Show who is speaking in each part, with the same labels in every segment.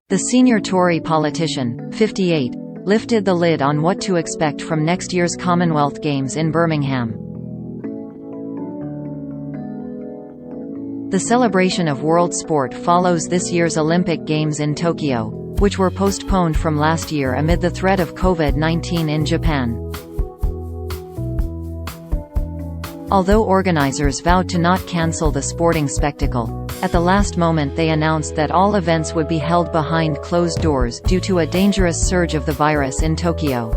Speaker 1: The senior Tory politician, 58, lifted the lid on what to expect from next year's Commonwealth Games in Birmingham. The celebration of world sport follows this year's Olympic Games in Tokyo, which were postponed from last year amid the threat of COVID-19 in Japan. Although organisers vowed to not cancel the sporting spectacle, at the last moment they announced that all events would be held behind closed doors due to a dangerous surge of the virus in Tokyo.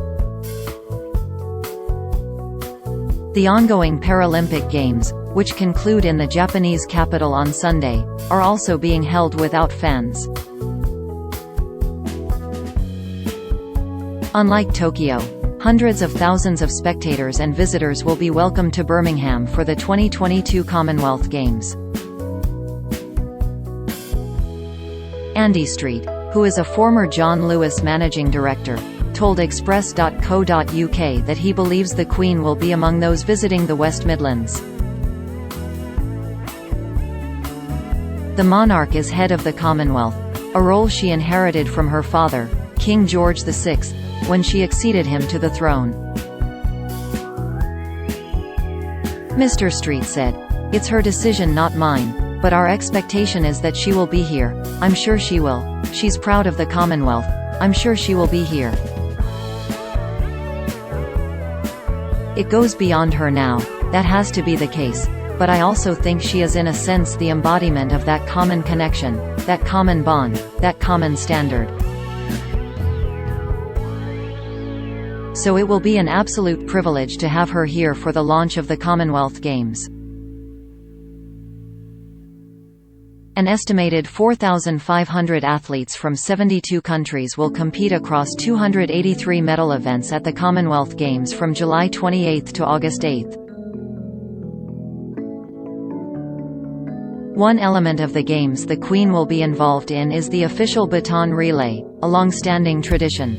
Speaker 1: The ongoing Paralympic Games, which conclude in the Japanese capital on Sunday, are also being held without fans. Unlike Tokyo, hundreds of thousands of spectators and visitors will be welcomed to Birmingham for the 2022 Commonwealth Games. Andy Street, who is a former John Lewis managing director, told Express.co.uk that he believes the Queen will be among those visiting the West Midlands. The monarch is head of the Commonwealth, a role she inherited from her father, King George VI, when she succeeded him to the throne. Mr. Street said, "It's her decision, not mine. But our expectation is that she will be here. I'm sure she will. She's proud of the Commonwealth. I'm sure she will be here. It goes beyond her now, that has to be the case. But I also think she is in a sense the embodiment of that common connection, that common bond, that common standard. So it will be an absolute privilege to have her here for the launch of the Commonwealth Games." An estimated 4,500 athletes from 72 countries will compete across 283 medal events at the Commonwealth Games from July 28 to August 8. One element of the Games the Queen will be involved in is the official baton relay, a long-standing tradition.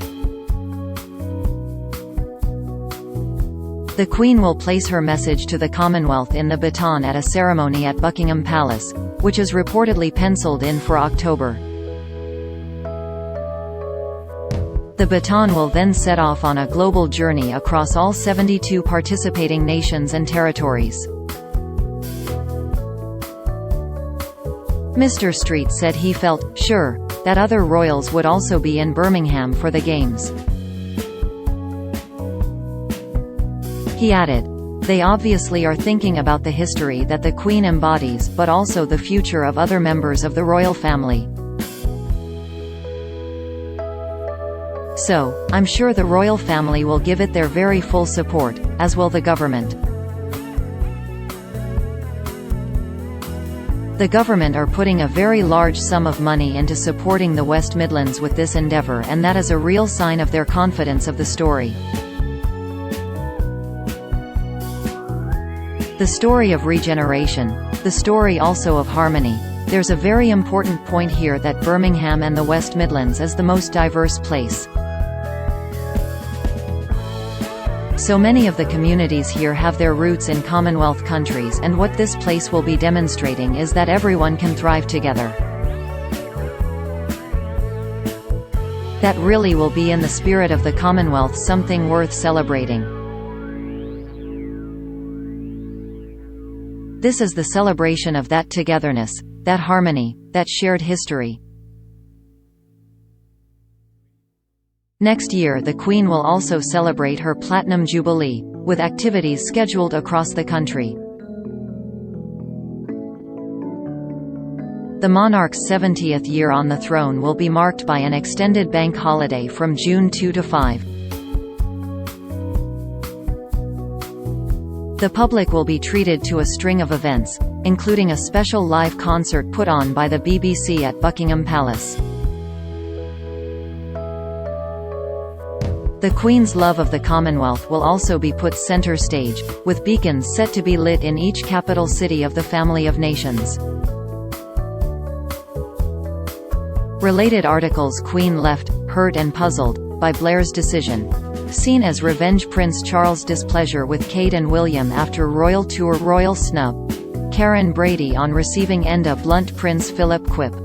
Speaker 1: The Queen will place her message to the Commonwealth in the baton at a ceremony at Buckingham Palace, which is reportedly penciled in for October. The baton will then set off on a global journey across all 72 participating nations and territories. Mr. Street said he felt sure that other royals would also be in Birmingham for the Games. He added, "They obviously are thinking about the history that the Queen embodies but also the future of other members of the royal family. So, I'm sure the royal family will give it their very full support, as will the government." The government are putting a very large sum of money into supporting the West Midlands with this endeavour, and that is a real sign of their confidence of the story. The story of regeneration, the story also of harmony. There's a very important point here that Birmingham and the West Midlands is the most diverse place. So many of the communities here have their roots in Commonwealth countries, and what this place will be demonstrating is that everyone can thrive together. That really will be in the spirit of the Commonwealth, something worth celebrating. This is the celebration of that togetherness, that harmony, that shared history. Next year the Queen will also celebrate her Platinum Jubilee, with activities scheduled across the country. The monarch's 70th year on the throne will be marked by an extended bank holiday from June 2 to 5. The public will be treated to a string of events, including a special live concert put on by the BBC at Buckingham Palace. The Queen's love of the Commonwealth will also be put centre stage, with beacons set to be lit in each capital city of the family of nations. Related articles: Queen left, hurt and puzzled, by Blair's decision. Seen as revenge. Prince Charles' displeasure with Kate and William after royal tour. Royal snub. Karen Brady on receiving end a blunt Prince Philip quip.